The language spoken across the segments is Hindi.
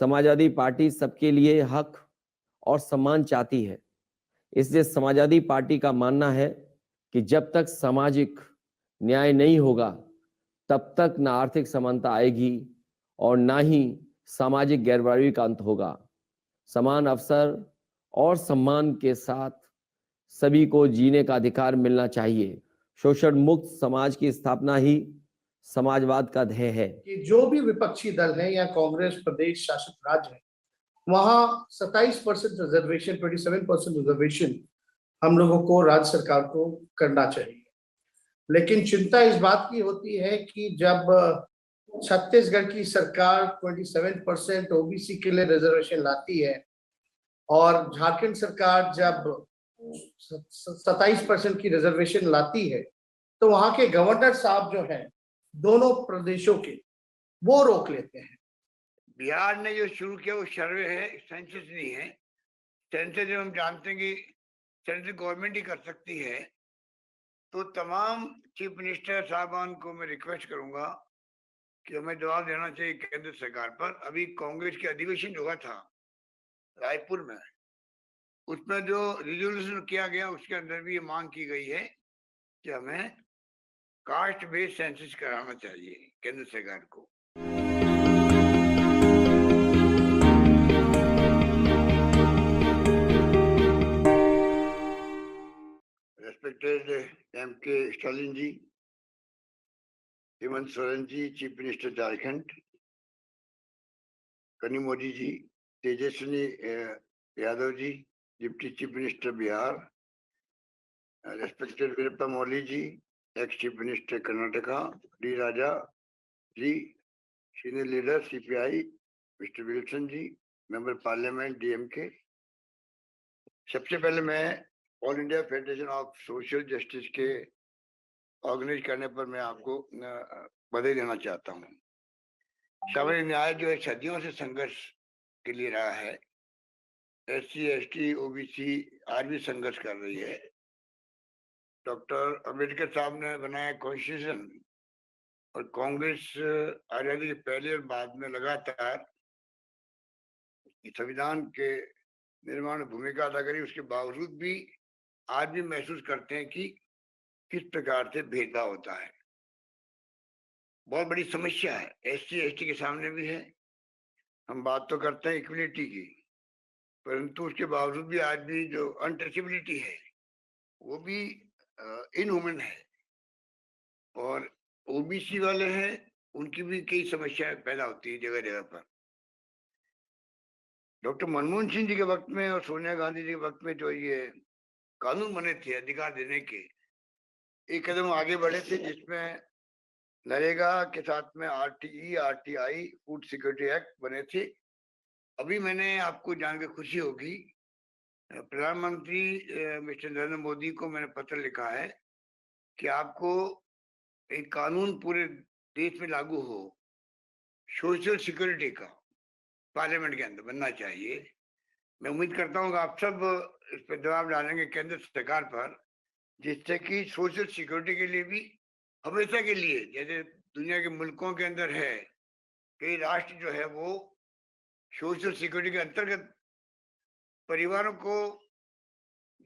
समाजवादी पार्टी सबके लिए हक और सम्मान चाहती है। इसलिए समाजवादी पार्टी का मानना है कि जब तक सामाजिक न्याय नहीं होगा, तब तक ना आर्थिक समानता आएगी और ना ही सामाजिक गैरबराबरी का अंत होगा। समान अवसर और सम्मान के साथ सभी को जीने का अधिकार मिलना चाहिए। शोषण मुक्त समाज की स्थापना ही समाजवाद का ध्येय है। कि जो भी विपक्षी दल है या कांग्रेस प्रदेश शासित राज्य है, वहां 27% रिजर्वेशन, 27% रिजर्वेशन हम लोगों को राज्य सरकार को करना चाहिए। लेकिन चिंता इस बात की होती है कि जब छत्तीसगढ़ की सरकार 27% ओबीसी के लिए रिजर्वेशन लाती है और झारखंड सरकार जब 27% की रिजर्वेशन लाती है, तो वहां के गवर्नर साहब जो हैं दोनों प्रदेशों के, वो रोक लेते हैं। बिहार ने जो शुरू किया वो सर्वे है, सेंसस नहीं है। सेंसस जब हम जानते हैं कि सेंट्रल गवर्नमेंट ही कर सकती है, तो तमाम चीफ मिनिस्टर साहबान को मैं रिक्वेस्ट करूंगा कि हमें जवाब देना चाहिए केंद्र सरकार पर। अभी कांग्रेस के अधिवेशन हुआ था रायपुर में, उसमें जो रिजोल्यूशन किया गया उसके अंदर भी ये मांग की गई है कि हमें कास्ट बेस्ड सेंसस कराना चाहिए केंद्र सरकार को। Respected M K. Stalin ji, Hemant Soren ji, chief minister Jharkhand, Kanimozhi ji, Tejashwi Yadav ji, deputy chief minister Bihar, respected Veerappa Moily ji, ex chief minister Karnataka, D Raja ji, senior leader CPI, mister Wilson ji, member parliament DMK. सबसे पहले मैं all India federation of social justice के ऑर्गेनाइज करने पर मैं आपको बधाई देना चाहता हूँ। सामाजिक न्याय जो है सदियों से संघर्ष के लिए रहा है। एससी, एसटी, ओबीसी आज भी संघर्ष कर रही है। डॉक्टर अंबेडकर साहब ने बनाया कॉन्स्टिट्यूशन और कांग्रेस आजादी के पहले और बाद में लगातार संविधान के निर्माण में भूमिका अदा करी। उसके बावजूद भी आज भी महसूस करते हैं कि किस प्रकार से भेदभाव होता है। बहुत बड़ी समस्या है, एससी एसटी के सामने भी है। हम बात तो करते हैं इक्वलिटी की, परंतु उसके बावजूद भी आज भी जो अनटचेबिलिटी है वो भी इनह्यूमन है। और ओबीसी वाले हैं, उनकी भी कई समस्याएं पैदा होती है जगह जगह पर। डॉक्टर मनमोहन सिंह जी के वक्त में और सोनिया गांधी जी के वक्त में जो ये कानून बने थे अधिकार देने के, एक कदम आगे बढ़े थे, जिसमें नरेगा के साथ में RTE, RTI, food security act बने थे। अभी मैंने आपको जानकर खुशी होगी, प्रधानमंत्री मिस्टर नरेंद्र मोदी को मैंने पत्र लिखा है कि आपको एक कानून पूरे देश में लागू हो सोशल सिक्योरिटी का, पार्लियामेंट के अंदर बनना चाहिए। मैं उम्मीद करता हूँ कि आप सब इस पर जवाब डालेंगे केंद्र सरकार पर, जिससे कि सोशल सिक्योरिटी के लिए भी हमेशा के लिए, जैसे दुनिया के मुल्कों के अंदर है, कई राष्ट्र जो है वो सोशल सिक्योरिटी के अंतर्गत परिवारों को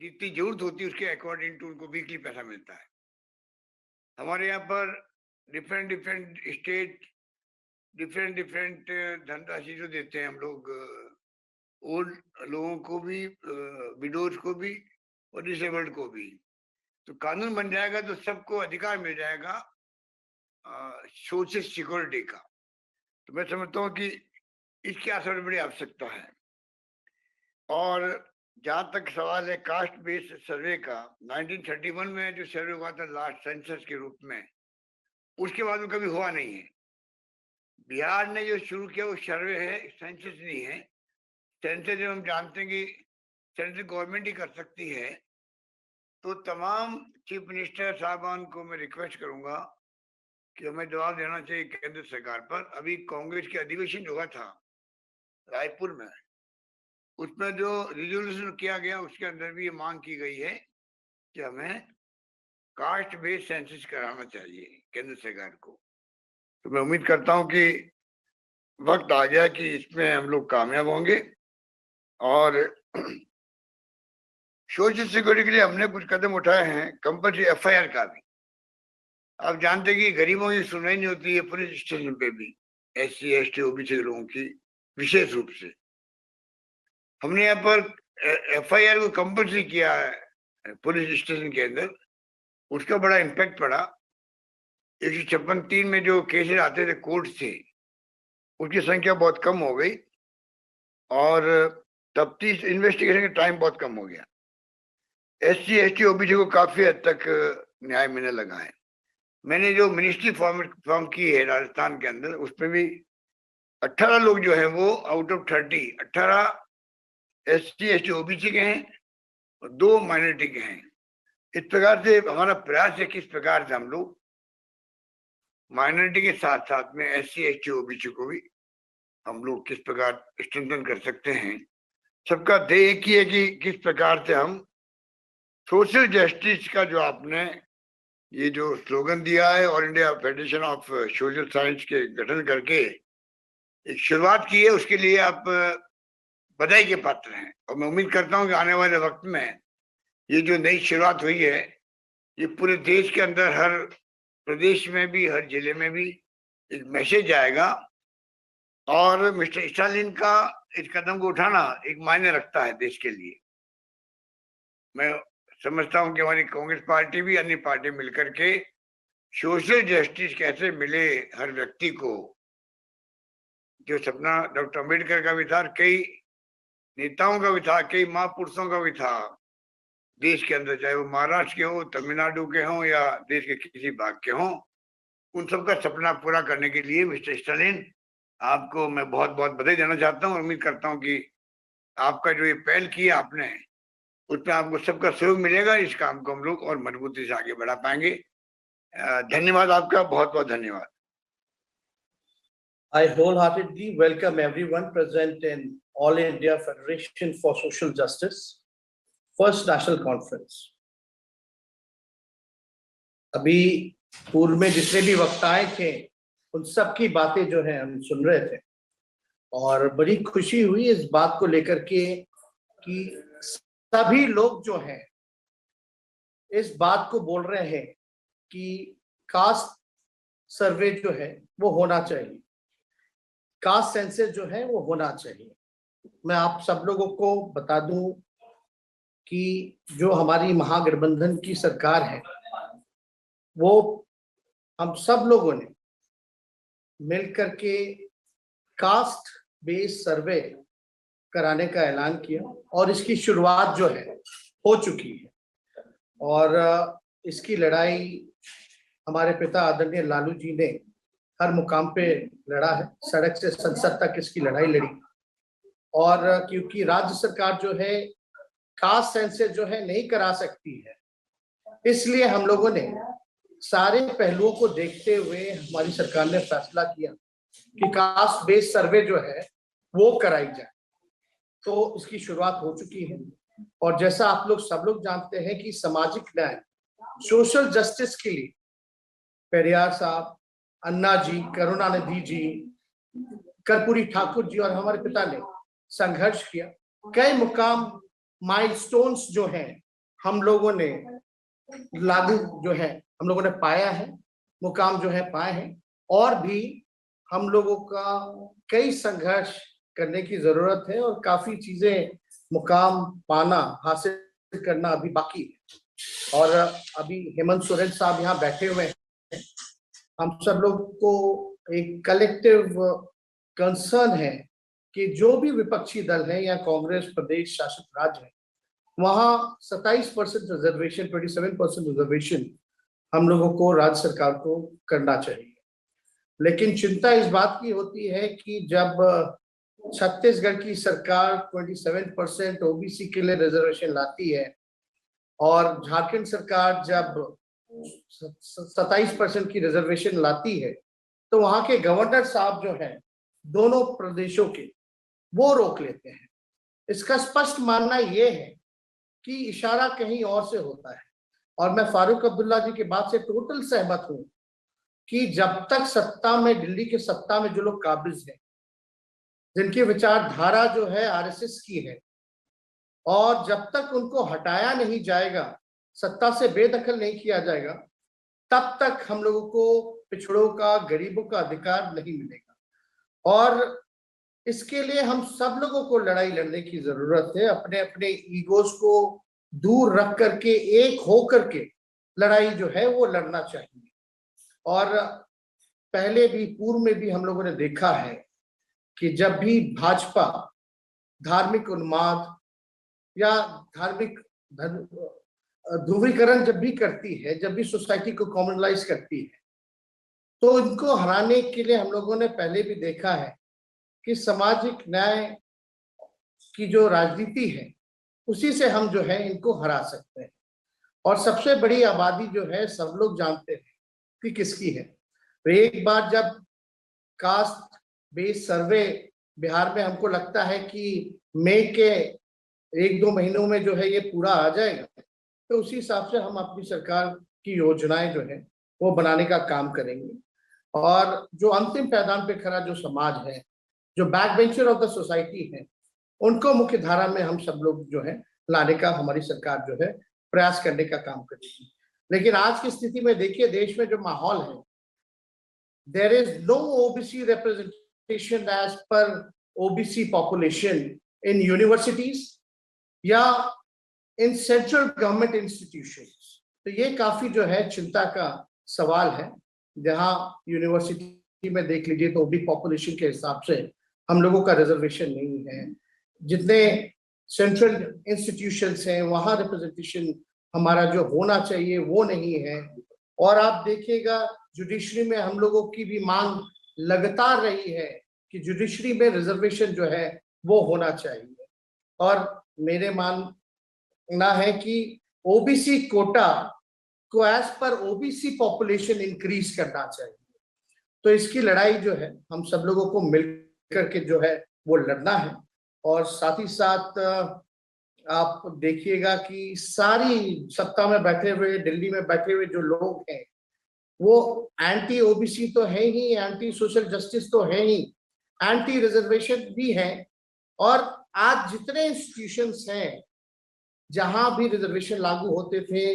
जितनी जरूरत होती है उसके अकॉर्डिंग टू उनको वीकली पैसा मिलता है। हमारे यहाँ पर डिफरेंट डिफरेंट स्टेट डिफरेंट धनराशि जो देते हैं हम लोग, ओल्ड लोगों को भी, विडोज को भी और डिसेबल्ड को भी। तो कानून बन जाएगा तो सबको अधिकार मिल जाएगा सोशल सिक्योरिटी का। तो मैं समझता हूँ कि इसकी सबसे बड़ी आवश्यकता है। और जहां तक सवाल है कास्ट बेस्ड सर्वे का, 1931 में जो सर्वे हुआ था लास्ट सेंसस के रूप में, उसके बाद में कभी हुआ नहीं है। बिहार ने जो शुरू किया वो सर्वे है, सेंसस नहीं है। सेंसस जब हम जानते हैं कि सेंट्रल गवर्नमेंट ही कर सकती है, तो तमाम चीफ मिनिस्टर साहबान को मैं रिक्वेस्ट करूंगा कि हमें जवाब देना चाहिए केंद्र सरकार पर। अभी कांग्रेस के अधिवेशन हुआ था रायपुर में, उसमें जो रिजोल्यूशन किया गया उसके अंदर भी ये मांग की गई है कि हमें कास्ट बेस्ड सेंसस कराना चाहिए केंद्र सरकार को। तो मैं उम्मीद करता हूं कि वक्त आ गया कि इसमें हम लोग कामयाब होंगे। और सोशल सिक्योरिटी के लिए हमने कुछ कदम उठाए हैं, कंपल्सरी एफआईआर का भी। आप जानते हैं कि गरीबों की सुनवाई नहीं होती है पुलिस स्टेशन पे भी, SC ST OBC लोगों की विशेष रूप से। हमने यहाँ पर एफआईआर को कंपल्सरी किया है पुलिस स्टेशन के अंदर। उसका बड़ा इम्पैक्ट पड़ा। 156(3) में जो केसेस आते थे कोर्ट से, उसकी संख्या बहुत कम हो गई और तफ्तीश इन्वेस्टिगेशन का टाइम बहुत कम हो गया। SC ST OBC को काफी हद तक न्याय मिलने लगा है। मैंने जो मिनिस्ट्री फॉर्म की है राजस्थान के अंदर, उसमें भी 18 लोग जो है वो out of 30, 18 SC ST OBC के हैं और 2 माइनॉरिटी के हैं। इस प्रकार से हमारा प्रयास है कि इस प्रकार से हम लोग माइनॉरिटी के साथ साथ में SC ST OBC को भी हम लोग किस प्रकार स्ट्रेंथन कर सकते हैं। सबका ध्येय एक ही है कि किस प्रकार से हम सोशल जस्टिस का जो आपने ये जो स्लोगन दिया है, all India federation of social science के गठन करके एक शुरुआत की है, उसके लिए आप बधाई के पात्र हैं। और मैं उम्मीद करता हूं कि आने वाले वक्त में ये जो नई शुरुआत हुई है, ये पूरे देश के अंदर हर प्रदेश में भी, हर जिले में भी एक मैसेज आएगा। और मिस्टर स्टालिन का इस कदम को उठाना एक मायने रखता है देश के लिए। मैं समझता हूं कि हमारी कांग्रेस पार्टी भी, अन्य पार्टी मिलकर के सोशल जस्टिस कैसे मिले हर व्यक्ति को, जो सपना डॉक्टर अम्बेडकर का भी था, कई नेताओं का भी था, कई महापुरुषों का भी था देश के अंदर, चाहे वो महाराष्ट्र के हो, तमिलनाडु के हों या देश के किसी भाग के हों, उन सबका सपना पूरा करने के लिए मिस्टर स्टालिन, आपको मैं बहुत बहुत बधाई देना चाहता हूँ। उम्मीद करता हूँ कि आपका जो ये पहल किया आपने, उसमें आपको सबका सहयोग मिलेगा। इस काम को हम लोग और मजबूती से आगे बढ़ा पाएंगे। धन्यवाद आपका, बहुत बहुत धन्यवाद। I wholeheartedly welcome everyone present in All India Federation for Social Justice, First National Conference. अभी पूर्व में जितने भी वक्ताएं थे, उन सब की बातें जो है हम सुन रहे थे और बड़ी खुशी हुई इस बात को लेकर के कि सभी लोग जो हैं इस बात को बोल रहे हैं कि कास्ट सर्वे जो है वो होना चाहिए, कास्ट सेंसस जो है वो होना चाहिए। मैं आप सब लोगों को बता दूं कि जो हमारी महागठबंधन की सरकार है, वो हम सब लोगों ने मिलकर के कास्ट बेस्ड सर्वे कराने का ऐलान किया और इसकी शुरुआत जो है हो चुकी है। और इसकी लड़ाई हमारे पिता आदरणीय लालू जी ने हर मुकाम पे लड़ा है, सड़क से संसद तक इसकी लड़ाई लड़ी। और क्योंकि राज्य सरकार जो है कास्ट सेंसस जो है नहीं करा सकती है, इसलिए हम लोगों ने सारे पहलुओं को देखते हुए हमारी सरकार ने फैसला किया कि कास्ट बेस्ड सर्वे जो है वो कराई जाए। तो इसकी शुरुआत हो चुकी है और जैसा आप लोग सब लोग जानते हैं कि सामाजिक न्याय, सोशल जस्टिस के लिए पेरियार साहब, अन्ना जी, करुणानिधि जी, कर्पूरी ठाकुर जी और हमारे पिता ने संघर्ष किया। कई मुकाम माइलस्टोन्स जो हैं हम लोगों ने लागू जो है हम लोगों ने पाया है, मुकाम जो है पाए हैं, और भी हम लोगों का कई संघर्ष करने की जरूरत है और काफी चीजें मुकाम पाना, हासिल करना अभी बाकी है। और अभी हेमंत सोरेन साहब यहाँ बैठे हुए हैं। हम सब लोग को एक कलेक्टिव कंसर्न है कि जो भी विपक्षी दल है या कांग्रेस प्रदेश शासित राज्य है, वहां 27% रिजर्वेशन, 27% रिजर्वेशन हम लोगों को राज्य सरकार को करना चाहिए। लेकिन चिंता इस बात की होती है कि जब छत्तीसगढ़ की सरकार 27% ओबीसी के लिए रिजर्वेशन लाती है और झारखंड सरकार जब 27% की रिजर्वेशन लाती है, तो वहां के गवर्नर साहब जो हैं दोनों प्रदेशों के, वो रोक लेते हैं। इसका स्पष्ट मानना ये है कि इशारा कहीं और से होता है। और मैं फारूक अब्दुल्ला जी की बात से टोटल सहमत हूं कि जब तक सत्ता में, दिल्ली के सत्ता में जो लोग काबिज हैं, जिनकी विचारधारा जो है आरएसएस की है, और जब तक उनको हटाया नहीं जाएगा, सत्ता से बेदखल नहीं किया जाएगा, तब तक हम लोगों को पिछड़ों का, गरीबों का अधिकार नहीं मिलेगा। और इसके लिए हम सब लोगों को लड़ाई लड़ने की जरूरत है। अपने अपने ईगोस को दूर रख करके, एक हो करके लड़ाई जो है वो लड़ना चाहिए। और पहले भी, पूर्व में भी हम लोगों ने देखा है कि जब भी भाजपा धार्मिक उन्माद या धार्मिक ध्रुवीकरण जब भी करती है, जब भी सोसाइटी को कॉमनलाइज करती है, तो इनको हराने के लिए हम लोगों ने पहले भी देखा है कि सामाजिक न्याय की जो राजनीति है, उसी से हम जो है इनको हरा सकते हैं। और सबसे बड़ी आबादी जो है सब लोग जानते हैं कि किसकी है। तो एक बार जब कास्ट बेस्ड सर्वे बिहार में हमको लगता है कि मई के 1-2 महीनों में जो है ये पूरा आ जाएगा, तो उसी हिसाब से हम अपनी सरकार की योजनाएं जो है वो बनाने का काम करेंगे। और जो अंतिम पायदान पे खड़ा जो समाज है, जो back bencher of the society है, उनको मुख्य धारा में हम सब लोग जो है लाने का हमारी सरकार जो है प्रयास करने का काम करेगी। लेकिन आज की स्थिति में देखिए, देश में जो माहौल है, there is no OBC representation as per OBC population in universities या इन सेंट्रल गवर्नमेंट इंस्टीट्यूशंस। तो ये काफी जो है चिंता का सवाल है। जहां यूनिवर्सिटी में देख लीजिए तो ओबी पॉपुलेशन के हिसाब से हम लोगों का रिजर्वेशन नहीं है। जितने सेंट्रल इंस्टीट्यूशंस हैं वहां रिप्रेजेंटेशन हमारा जो होना चाहिए वो नहीं है। और आप देखिएगा जुडिशरी में हम लोगों की भी मांग लगातार रही है कि जुडिशरी में रिजर्वेशन जो है वो होना चाहिए। और मेरे मानना है कि ओबीसी कोटा को as per OBC population increase करना चाहिए। तो इसकी लड़ाई जो है हम सब लोगों को मिलकर के जो है वो लड़ना है। और साथ ही साथ आप देखिएगा कि सारी सत्ता में बैठे हुए, दिल्ली में बैठे हुए जो लोग हैं, वो एंटी ओबीसी तो है ही, एंटी सोशल जस्टिस तो है ही, एंटी रिजर्वेशन भी है। और आज जितने इंस्टीट्यूशंस हैं जहां भी रिजर्वेशन लागू होते थे,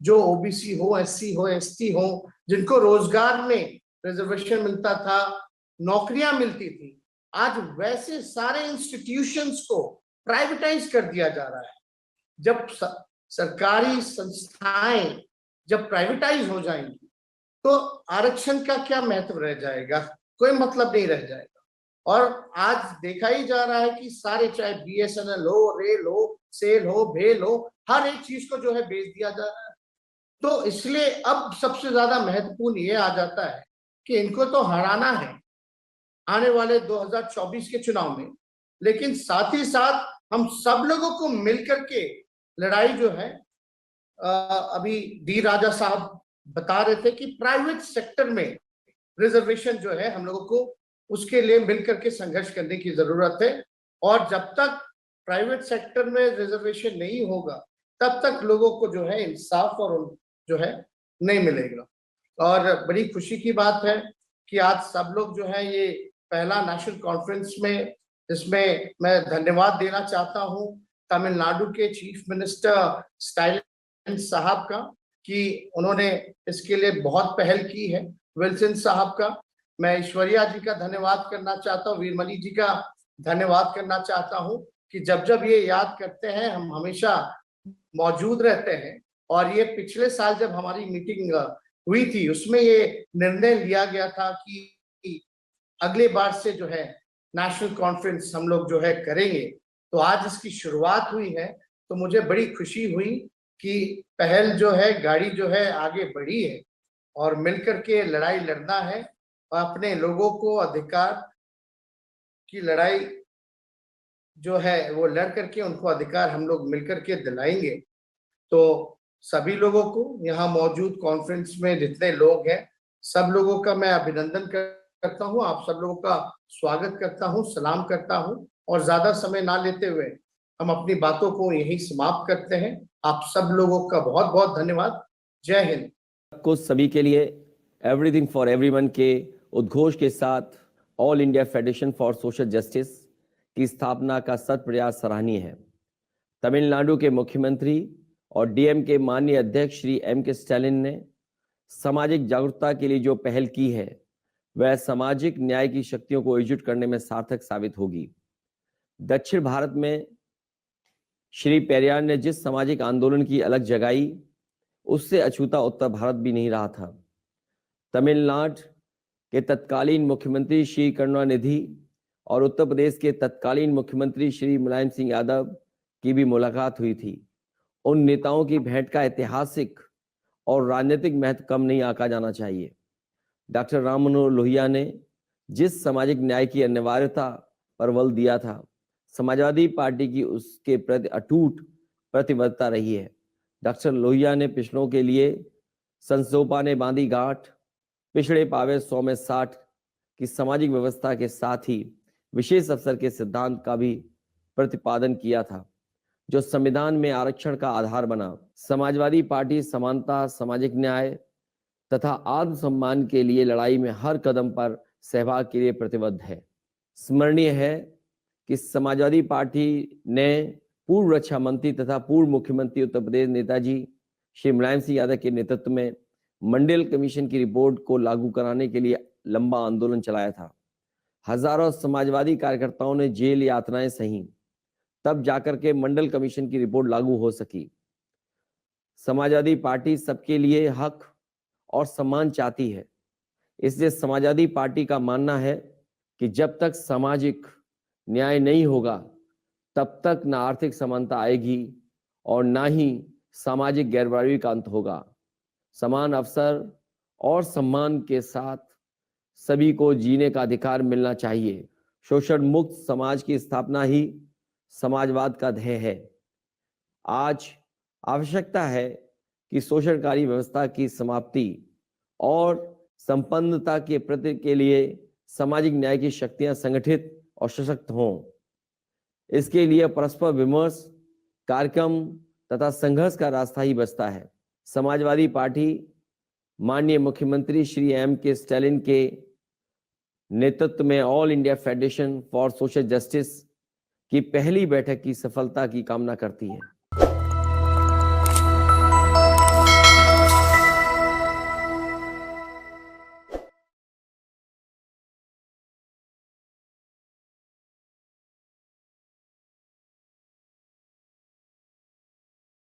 जो ओबीसी हो, एससी हो, एसटी हो, जिनको रोजगार में रिजर्वेशन मिलता था, नौकरियां मिलती थी, आज वैसे सारे इंस्टीट्यूशंस को प्राइवेटाइज कर दिया जा रहा है। जब सरकारी संस्थाएं जब प्राइवेटाइज हो जाएंगी तो आरक्षण का क्या महत्व रह जाएगा? कोई मतलब नहीं रह जाएगा। और आज देखा ही जा रहा है कि सारे, चाहे बीएसएनएल हो, रेल हो, सेल हो, भेल हो, हर एक चीज को जो है बेच दिया जा रहा है। तो इसलिए अब सबसे ज्यादा महत्वपूर्ण ये आ जाता है कि इनको तो हराना है आने वाले 2024 के चुनाव में, लेकिन साथ ही साथ हम सब लोगों को मिलकर के लड़ाई जो है, अभी डी राजा साहब बता रहे थे कि प्राइवेट सेक्टर में रिजर्वेशन जो है हम लोगों को उसके लिए मिलकर के संघर्ष करने की जरूरत है। और जब तक प्राइवेट सेक्टर में रिजर्वेशन नहीं होगा तब तक लोगों को जो है इंसाफ और जो है नहीं मिलेगा। और बड़ी खुशी की बात है कि आज सब लोग जो है ये पहला नेशनल कॉन्फ्रेंस में, इसमें मैं धन्यवाद देना चाहता हूँ तमिलनाडु के चीफ मिनिस्टर स्टालिन साहब का कि उन्होंने इसके लिए बहुत पहल की है। विल्सन साहब का मैं ऐश्वर्या जी का धन्यवाद करना चाहता हूँ, वीरमणि जी का धन्यवाद करना चाहता हूँ कि जब जब ये याद करते हैं हम हमेशा मौजूद रहते हैं। और ये पिछले साल जब हमारी मीटिंग हुई थी उसमें ये निर्णय लिया गया था कि अगले बार से जो है नेशनल कॉन्फ्रेंस हम लोग जो है करेंगे। तो आज इसकी शुरुआत हुई है, तो मुझे बड़ी खुशी हुई कि पहल जो है, गाड़ी जो है आगे बढ़ी है और मिलकर के लड़ाई लड़ना है और अपने लोगों को अधिकार की लड़ाई जो है वो लड़ करके उनको अधिकार हम लोग मिलकर के दिलाएंगे। तो सभी लोगों को, यहाँ मौजूद कॉन्फ्रेंस में जितने लोग हैं, सब लोगों का मैं अभिनंदन करता हूँ, आप सब लोगों का स्वागत करता हूँ, सलाम करता हूँ। और ज्यादा समय ना लेते हुए हम अपनी बातों को यहीं समाप्त करते हैं। आप सब लोगों का बहुत बहुत धन्यवाद। जय हिंद। को सभी के लिए एवरीथिंग फॉर एवरीवन के उद्घोष के साथ all India federation for social justice की स्थापना का सत प्रयास सराहनीय है। तमिलनाडु के मुख्यमंत्री और डीएम के माननीय अध्यक्ष श्री एम के स्टालिन ने सामाजिक जागरूकता के लिए जो पहल की है वह सामाजिक न्याय की शक्तियों को एकजुट करने में सार्थक साबित होगी। दक्षिण भारत में श्री पेरियार ने जिस सामाजिक आंदोलन की अलग जगाई उससे अछूता उत्तर भारत भी नहीं रहा था। तमिलनाडु के तत्कालीन मुख्यमंत्री श्री करुणानिधि और उत्तर प्रदेश के तत्कालीन मुख्यमंत्री श्री मुलायम सिंह यादव की भी मुलाकात हुई थी। उन नेताओं की भेंट का ऐतिहासिक और राजनीतिक महत्व कम नहीं आंका जाना चाहिए। डॉक्टर राम मनोहर लोहिया ने जिस सामाजिक न्याय की अनिवार्यता पर बल दिया था, समाजवादी पार्टी की उसके प्रति अटूट प्रतिबद्धता रही है। डॉक्टर लोहिया ने पिछड़ों के लिए संसोपा ने बांधी गांठ, पिछड़े पावे 100 में 60 की सामाजिक व्यवस्था के साथ ही विशेष अवसर के सिद्धांत का भी प्रतिपादन किया था, जो संविधान में आरक्षण का आधार बना। समाजवादी पार्टी समानता, सामाजिक न्याय तथा आत्मसम्मान के लिए लड़ाई में हर कदम पर सहभाग के लिए प्रतिबद्ध है। स्मरणीय है कि समाजवादी पार्टी ने पूर्व रक्षा मंत्री तथा पूर्व मुख्यमंत्री उत्तर प्रदेश नेताजी श्री मुलायम सिंह यादव के नेतृत्व में मंडल कमीशन की रिपोर्ट को लागू कराने के लिए लंबा आंदोलन चलाया था। हजारों समाजवादी कार्यकर्ताओं ने जेल यातनाएं सही, तब जाकर के मंडल कमीशन की रिपोर्ट लागू हो सकी। समाजवादी पार्टी सबके लिए हक और सम्मान चाहती है, इसलिए समाजवादी पार्टी का मानना है कि जब तक सामाजिक न्याय नहीं होगा तब तक न आर्थिक समानता आएगी और ना ही सामाजिक गैरबराबरी का अंत होगा। समान अवसर और सम्मान के साथ सभी को जीने का अधिकार मिलना चाहिए। शोषण मुक्त समाज की स्थापना ही समाजवाद का ध्येय है। आज आवश्यकता है कि शोषणकारी व्यवस्था की समाप्ति और संपन्नता के प्रति के लिए सामाजिक न्याय की शक्तियां संगठित और सशक्त हों। इसके लिए परस्पर विमर्श, कार्यक्रम तथा संघर्ष का रास्ता ही बचता है। समाजवादी पार्टी माननीय मुख्यमंत्री श्री एम के स्टालिन के नेतृत्व में all India federation for social justice की पहली बैठक की सफलता की कामना करती है।